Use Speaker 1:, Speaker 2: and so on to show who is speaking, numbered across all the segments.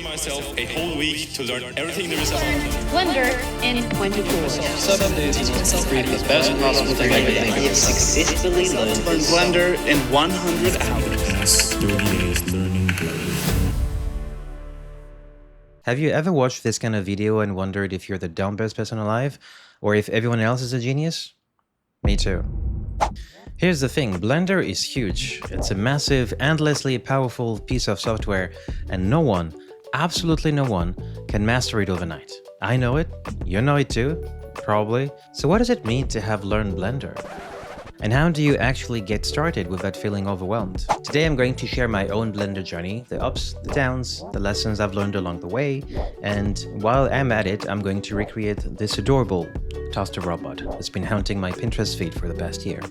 Speaker 1: given myself a whole week to learn everything there is about
Speaker 2: Blender in 24.
Speaker 3: 7 days to create the best possible thing I can think of.
Speaker 4: Successfully learned
Speaker 1: Blender in 100 hours.
Speaker 5: Past 30 days learning Blender.
Speaker 6: Have you ever watched this kind of video and wondered if you're the dumb best person alive, or if everyone else is a genius? Me too. Here's the thing, Blender is huge. It's a massive, endlessly powerful piece of software, and no one, absolutely no one, can master it overnight. I know it, you know it too, probably. So what does it mean to have learned Blender? And how do you actually get started without feeling overwhelmed? Today I'm going to share my own Blender journey, the ups, the downs, the lessons I've learned along the way, and while I'm at it, I'm going to recreate this adorable toaster robot that's been haunting my Pinterest feed for the past year.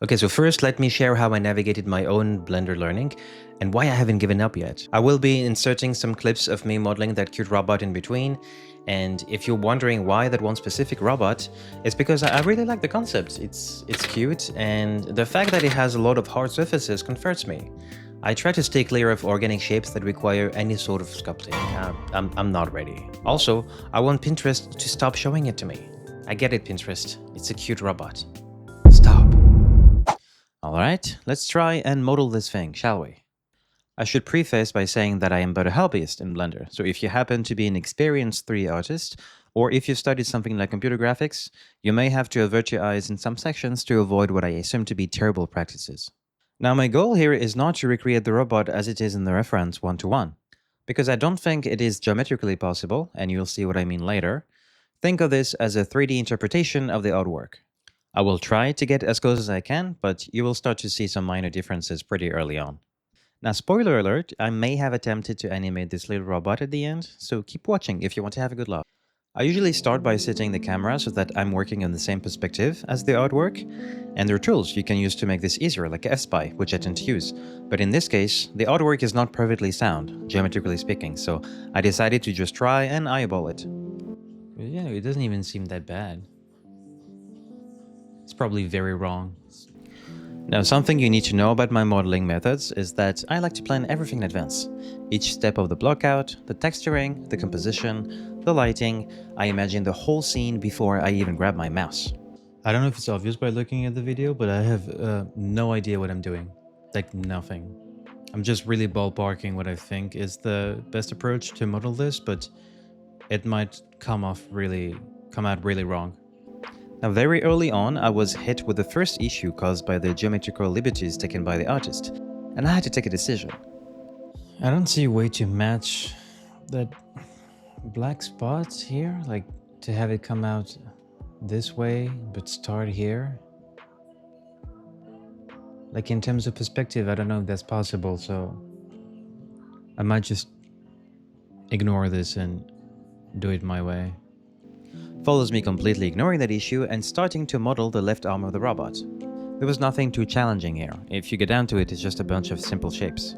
Speaker 6: Okay, so first let me share how I navigated my own Blender learning and why I haven't given up yet. I will be inserting some clips of me modeling that cute robot in between, and if you're wondering why that one specific robot, it's because I really like the concept. It's cute, and the fact that it has a lot of hard surfaces comforts me. I try to stay clear of organic shapes that require any sort of sculpting. I'm not ready. Also, I want Pinterest to stop showing it to me. I get it, Pinterest. It's a cute robot. Stop. Alright, let's try and model this thing, shall we? I should preface by saying that I am but a hobbyist in Blender, so if you happen to be an experienced 3D artist, or if you've studied something like computer graphics, you may have to avert your eyes in some sections to avoid what I assume to be terrible practices. Now my goal here is not to recreate the robot as it is in the reference one-to-one, because I don't think it is geometrically possible, and you'll see what I mean later. Think of this as a 3D interpretation of the artwork. I will try to get as close as I can, but you will start to see some minor differences pretty early on. Now, spoiler alert, I may have attempted to animate this little robot at the end, so keep watching if you want to have a good laugh. I usually start by setting the camera so that I'm working on the same perspective as the artwork, and there are tools you can use to make this easier, like F-Spy, which I tend to use. But in this case, the artwork is not perfectly sound, geometrically speaking, so I decided to just try and eyeball it. Yeah, it doesn't even seem that bad. It's probably very wrong. Now, something you need to know about my modeling methods is that I like to plan everything in advance. Each step of the blockout, the texturing, the composition, the lighting, I imagine the whole scene before I even grab my mouse. I don't know if it's obvious by looking at the video, but I have no idea what I'm doing. Like, nothing. I'm just really ballparking what I think is the best approach to model this, but it might come out really wrong. Now, very early on, I was hit with the first issue caused by the geometrical liberties taken by the artist, and I had to take a decision. I don't see a way to match that black spot here, like to have it come out this way, but start here. Like in terms of perspective, I don't know if that's possible, so I might just ignore this and do it my way. Follows me completely ignoring that issue and starting to model the left arm of the robot. There was nothing too challenging here. If you get down to it, it's just a bunch of simple shapes.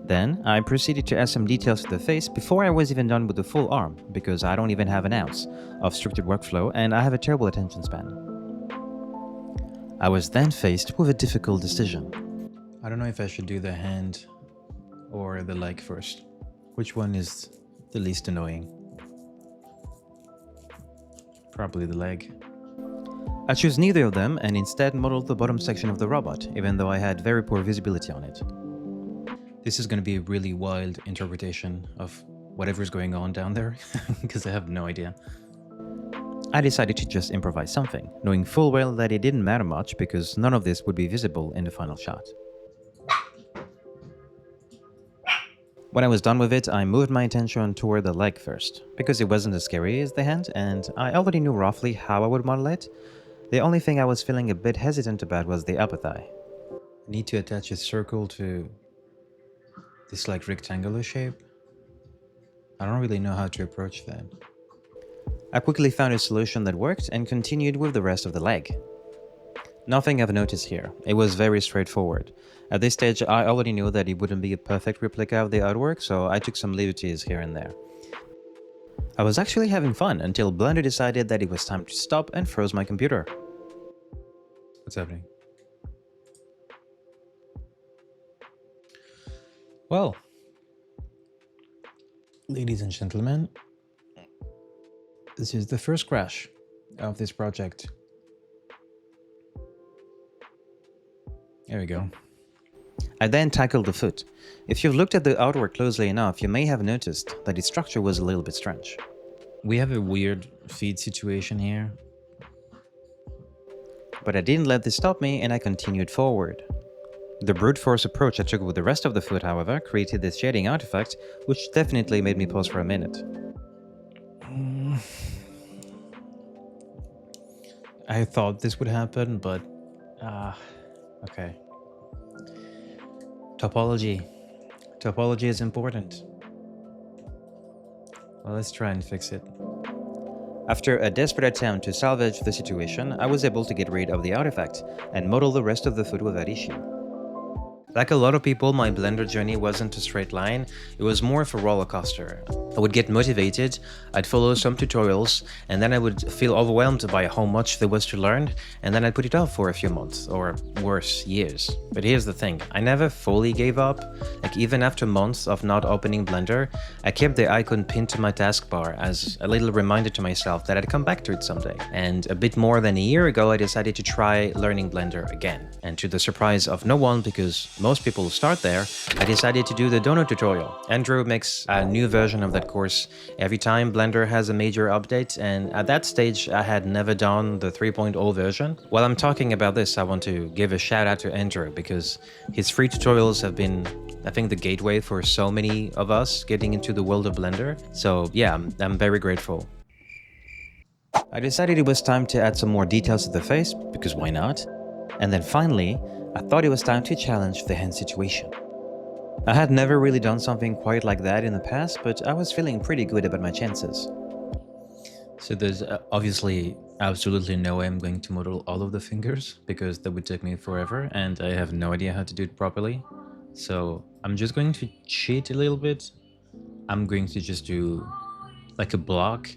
Speaker 6: Then, I proceeded to add some details to the face before I was even done with the full arm, because I don't even have an ounce of structured workflow and I have a terrible attention span. I was then faced with a difficult decision. I don't know if I should do the hand or the leg first. Which one is the least annoying? Probably the leg. I chose neither of them and instead modeled the bottom section of the robot, even though I had very poor visibility on it. This is going to be a really wild interpretation of whatever's going on down there, because I have no idea. I decided to just improvise something, knowing full well that it didn't matter much because none of this would be visible in the final shot. When I was done with it, I moved my attention toward the leg first, because it wasn't as scary as the hand, and I already knew roughly how I would model it. The only thing I was feeling a bit hesitant about was the upper thigh. I need to attach a circle to this like rectangular shape. I don't really know how to approach that. I quickly found a solution that worked and continued with the rest of the leg. Nothing I've noticed here. It was very straightforward. At this stage, I already knew that it wouldn't be a perfect replica of the artwork, so I took some liberties here and there. I was actually having fun until Blender decided that it was time to stop and froze my computer. What's happening? Well, ladies and gentlemen, this is the first crash of this project. There we go. I then tackled the foot. If you've looked at the artwork closely enough, you may have noticed that its structure was a little bit strange. We have a weird feed situation here. But I didn't let this stop me, and I continued forward. The brute force approach I took with the rest of the foot, however, created this shading artifact, which definitely made me pause for a minute. I thought this would happen, but... okay. Topology. Topology is important. Well, let's try and fix it. After a desperate attempt to salvage the situation, I was able to get rid of the artifact and model the rest of the foot without issue. Like a lot of people, my Blender journey wasn't a straight line, it was more of a roller coaster. I would get motivated, I'd follow some tutorials, and then I would feel overwhelmed by how much there was to learn, and then I'd put it off for a few months, or worse, years. But here's the thing, I never fully gave up. Like even after months of not opening Blender, I kept the icon pinned to my taskbar as a little reminder to myself that I'd come back to it someday. And a bit more than a year ago, I decided to try learning Blender again. And to the surprise of no one, because most people start there, I decided to do the Dono tutorial. Andrew makes a new version of that course every time Blender has a major update, and at that stage I had never done the 3.0 version. While I'm talking about this, I want to give a shout out to Andrew because his free tutorials have been, I think, the gateway for so many of us getting into the world of Blender. So yeah, I'm very grateful. I decided it was time to add some more details to the face, because why not? And then finally, I thought it was time to challenge the hand situation. I had never really done something quite like that in the past, but I was feeling pretty good about my chances. So there's obviously absolutely no way I'm going to model all of the fingers, because that would take me forever, and I have no idea how to do it properly. So I'm just going to cheat a little bit. I'm going to just do like a block,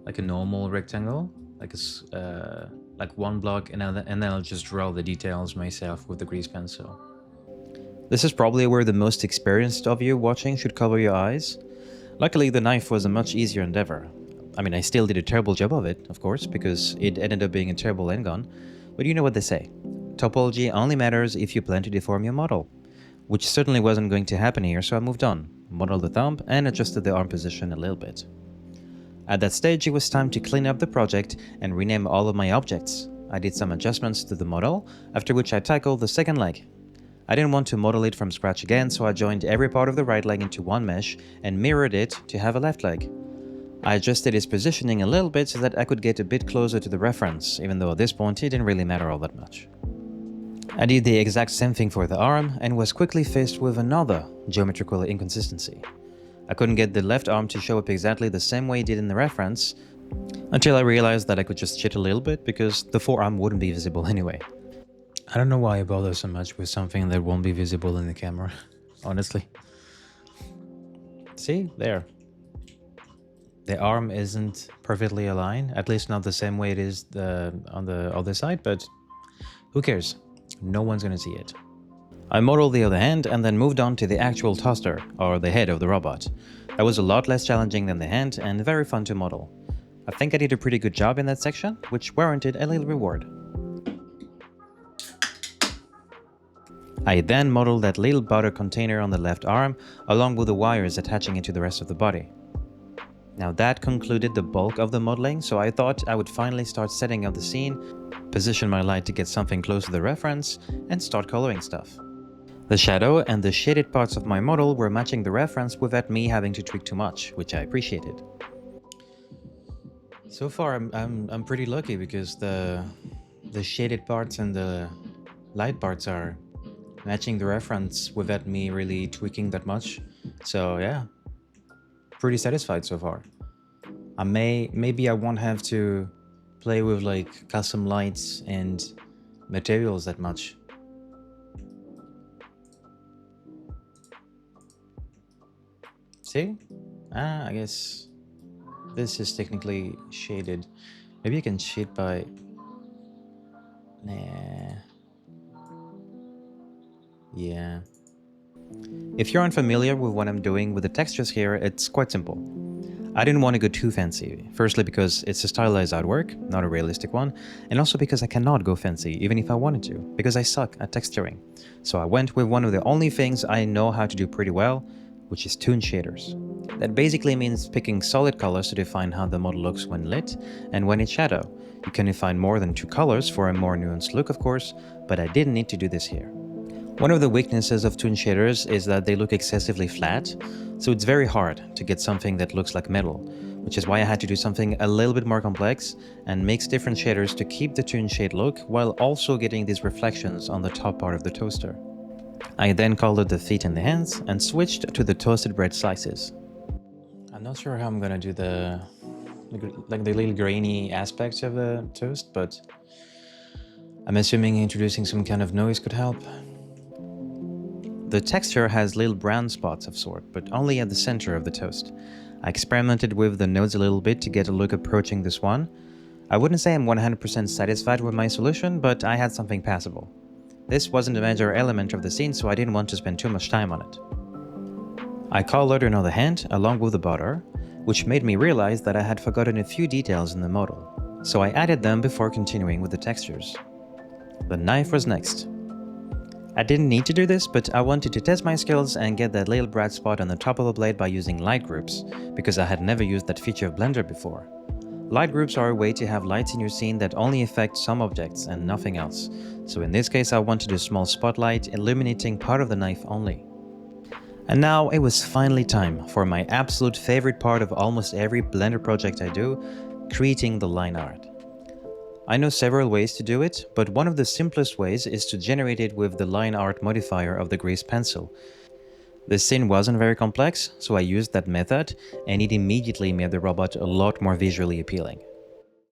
Speaker 6: like a normal rectangle, like one block, and then I'll just draw the details myself with the grease pencil. This is probably where the most experienced of you watching should cover your eyes. Luckily, the knife was a much easier endeavor. I mean, I still did a terrible job of it, of course, because it ended up being a terrible endgun, but you know what they say. Topology only matters if you plan to deform your model. Which certainly wasn't going to happen here, so I moved on, modeled the thumb, and adjusted the arm position a little bit. At that stage, it was time to clean up the project and rename all of my objects. I did some adjustments to the model, after which I tackled the second leg. I didn't want to model it from scratch again, so I joined every part of the right leg into one mesh and mirrored it to have a left leg. I adjusted its positioning a little bit so that I could get a bit closer to the reference, even though at this point it didn't really matter all that much. I did the exact same thing for the arm and was quickly faced with another geometrical inconsistency. I couldn't get the left arm to show up exactly the same way it did in the reference, until I realized that I could just cheat a little bit because the forearm wouldn't be visible anyway. I don't know why I bother so much with something that won't be visible in the camera, honestly. See, there. The arm isn't perfectly aligned, at least not the same way it is on the other side, but who cares? No one's gonna see it. I modeled the other hand and then moved on to the actual toaster, or the head of the robot. That was a lot less challenging than the hand and very fun to model. I think I did a pretty good job in that section, which warranted a little reward. I then modeled that little butter container on the left arm, along with the wires attaching it to the rest of the body. Now that concluded the bulk of the modeling, so I thought I would finally start setting up the scene, position my light to get something close to the reference, and start coloring stuff. The shadow and the shaded parts of my model were matching the reference without me having to tweak too much, which I appreciated. So far, I'm pretty lucky because the shaded parts and the light parts are matching the reference without me really tweaking that much. So yeah, pretty satisfied so far. Maybe I won't have to play with like custom lights and materials that much. See? I guess this is technically shaded. Maybe I can shade by... Nah. Yeah. If you're unfamiliar with what I'm doing with the textures here, it's quite simple. I didn't want to go too fancy, firstly because it's a stylized artwork, not a realistic one, and also because I cannot go fancy even if I wanted to, because I suck at texturing. So I went with one of the only things I know how to do pretty well, which is toon shaders. That basically means picking solid colors to define how the model looks when lit and when it's shadow. You can define more than 2 colors for a more nuanced look, of course, but I didn't need to do this here. One of the weaknesses of toon shaders is that they look excessively flat, so it's very hard to get something that looks like metal, which is why I had to do something a little bit more complex and mix different shaders to keep the toon shade look while also getting these reflections on the top part of the toaster. I then colored the feet and the hands and switched to the toasted bread slices. I'm not sure how I'm gonna do the little grainy aspects of the toast, but I'm assuming introducing some kind of noise could help. The texture has little brown spots of sort, but only at the center of the toast. I experimented with the nodes a little bit to get a look approaching this one. I wouldn't say I'm 100% satisfied with my solution, but I had something passable. This wasn't a major element of the scene, so I didn't want to spend too much time on it. I colored another hand along with the butter, which made me realize that I had forgotten a few details in the model, so I added them before continuing with the textures. The knife was next. I didn't need to do this, but I wanted to test my skills and get that little bright spot on the top of the blade by using light groups, because I had never used that feature of Blender before. Light groups are a way to have lights in your scene that only affect some objects and nothing else, so in this case I wanted a small spotlight illuminating part of the knife only. And now it was finally time for my absolute favorite part of almost every Blender project I do, creating the line art. I know several ways to do it, but one of the simplest ways is to generate it with the line art modifier of the grease pencil. The scene wasn't very complex, so I used that method, and it immediately made the robot a lot more visually appealing.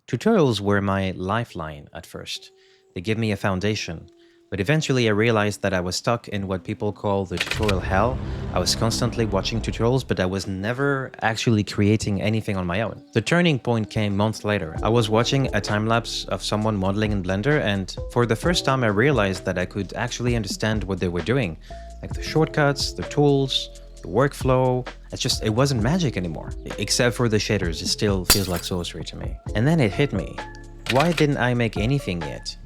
Speaker 6: Tutorials were my lifeline at first. They gave me a foundation, but eventually I realized that I was stuck in what people call the tutorial hell. I was constantly watching tutorials, but I was never actually creating anything on my own. The turning point came months later. I was watching a time-lapse of someone modeling in Blender, and for the first time I realized that I could actually understand what they were doing. Like the shortcuts, the tools, the workflow. It wasn't magic anymore. Except for the shaders, it still feels like sorcery to me. And then it hit me. Why didn't I make anything yet?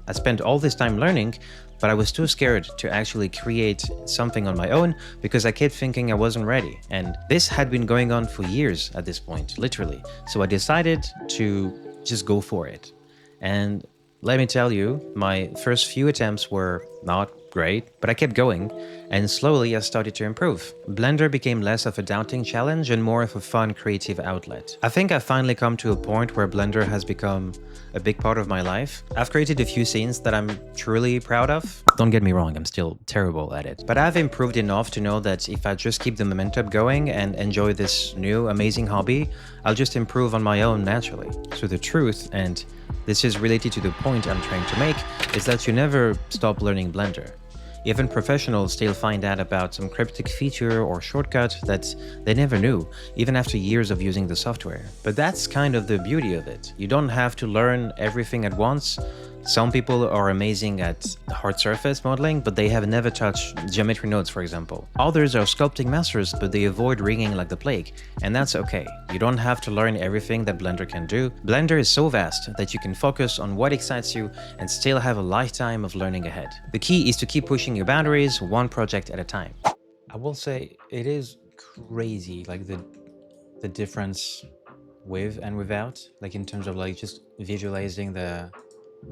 Speaker 6: I spent all this time learning, but I was too scared to actually create something on my own because I kept thinking I wasn't ready. And this had been going on for years at this point, literally. So I decided to just go for it. And let me tell you, my first few attempts were not great, but I kept going, and slowly I started to improve. Blender became less of a daunting challenge and more of a fun, creative outlet. I think I've finally come to a point where Blender has become a big part of my life. I've created a few scenes that I'm truly proud of. Don't get me wrong, I'm still terrible at it. But I've improved enough to know that if I just keep the momentum going and enjoy this new, amazing hobby, I'll just improve on my own naturally. So the truth, and this is related to the point I'm trying to make, is that you never stop learning Blender. Even professionals still find out about some cryptic feature or shortcut that they never knew, even after years of using the software. But that's kind of the beauty of it. You don't have to learn everything at once. Some people are amazing at hard surface modeling, but they have never touched geometry nodes, for example. Others are sculpting masters, but they avoid rigging like the plague, and that's okay. You don't have to learn everything that Blender can do. Blender is so vast that you can focus on what excites you and still have a lifetime of learning ahead. The key is to keep pushing your boundaries, one project at a time. I will say it is crazy, like the difference with and without, like in terms of like just visualizing the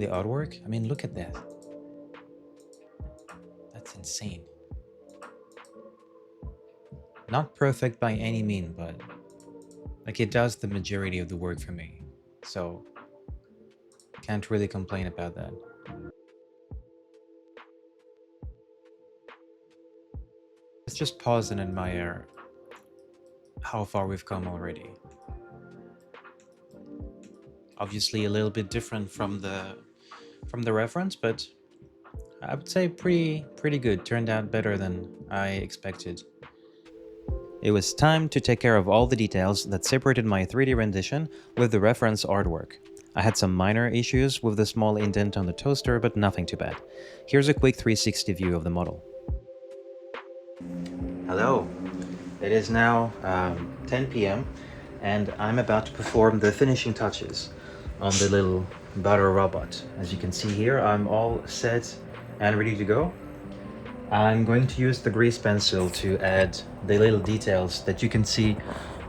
Speaker 6: artwork. I mean, look at that. That's insane. Not perfect by any mean, but like it does the majority of the work for me. So can't really complain about that. Let's just pause and admire how far we've come already. Obviously a little bit different from the reference, but I would say pretty good. Turned out better than I expected. It was time to take care of all the details that separated my 3D rendition with the reference artwork. I had some minor issues with the small indent on the toaster, but nothing too bad. Here's a quick 360 view of the model. Hello. It is now 10 p.m. and I'm about to perform the finishing touches on the little butter robot. As you can see here, I'm all set and ready to go. I'm going to use the grease pencil to add the little details that you can see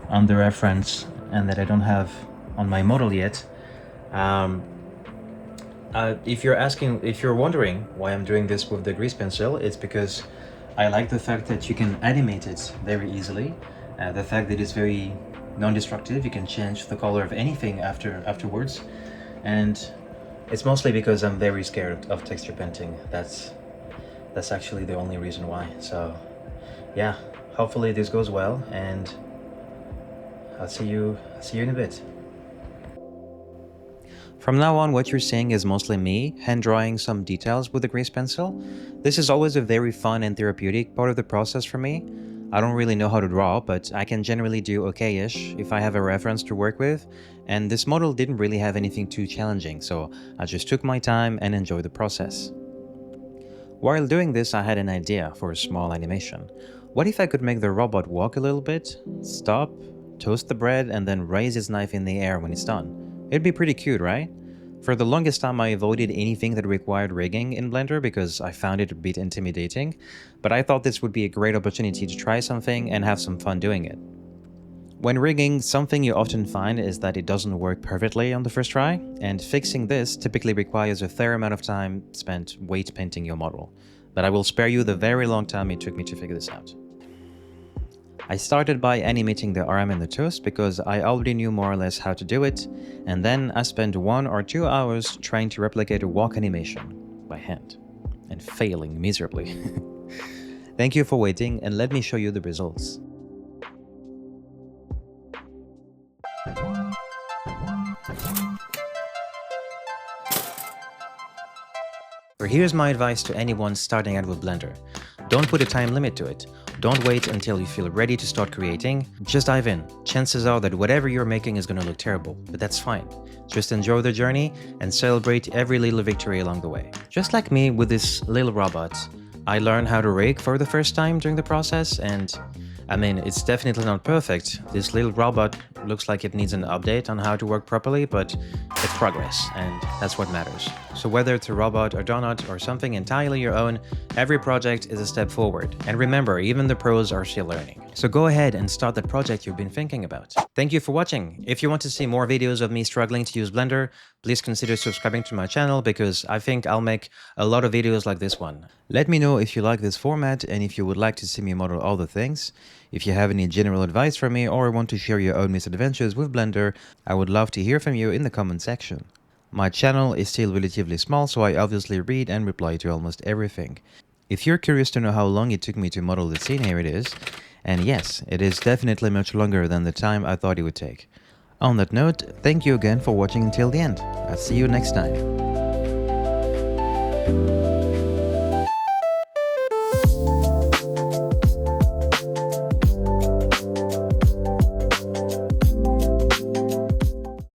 Speaker 6: on the reference and that I don't have on my model yet. If you're wondering why I'm doing this with the grease pencil, it's because I like the fact that you can animate it very easily. The fact that it's very non-destructive, you can change the color of anything afterwards. And it's mostly because I'm very scared of texture painting. That's actually the only reason why. So yeah, hopefully this goes well, and I'll see you in a bit. From now on, what you're seeing is mostly me hand drawing some details with the grease pencil. This is always a very fun and therapeutic part of the process for me. I don't really know how to draw, but I can generally do okay-ish if I have a reference to work with, and this model didn't really have anything too challenging, so I just took my time and enjoyed the process. While doing this, I had an idea for a small animation. What if I could make the robot walk a little bit, stop, toast the bread, and then raise its knife in the air when it's done? It'd be pretty cute, right? For the longest time I avoided anything that required rigging in Blender because I found it a bit intimidating, but I thought this would be a great opportunity to try something and have some fun doing it. When rigging, something you often find is that it doesn't work perfectly on the first try, and fixing this typically requires a fair amount of time spent weight painting your model. But I will spare you the very long time it took me to figure this out. I started by animating the arm and the toast because I already knew more or less how to do it, and then I spent 1 or 2 hours trying to replicate a walk animation by hand, and failing miserably. Thank you for waiting, and let me show you the results. So here's my advice to anyone starting out with Blender. Don't put a time limit to it. Don't wait until you feel ready to start creating. Just dive in. Chances are that whatever you're making is gonna look terrible, but that's fine. Just enjoy the journey and celebrate every little victory along the way. Just like me with this little robot, I learned how to rig for the first time during the process, and I mean, it's definitely not perfect. This little robot looks like it needs an update on how to work properly, but it's progress, and that's what matters. So whether it's a robot or donut or something entirely your own, every project is a step forward. And remember, even the pros are still learning. So go ahead and start the project you've been thinking about. Thank you for watching. If you want to see more videos of me struggling to use Blender, please consider subscribing to my channel because I think I'll make a lot of videos like this one. Let me know if you like this format and if you would like to see me model all the things. If you have any general advice for me or want to share your own misadventures with Blender, I would love to hear from you in the comment section. My channel is still relatively small, so I obviously read and reply to almost everything. If you're curious to know how long it took me to model the scene, here it is. And yes, it is definitely much longer than the time I thought it would take. On that note, thank you again for watching until the end. I'll see you next time.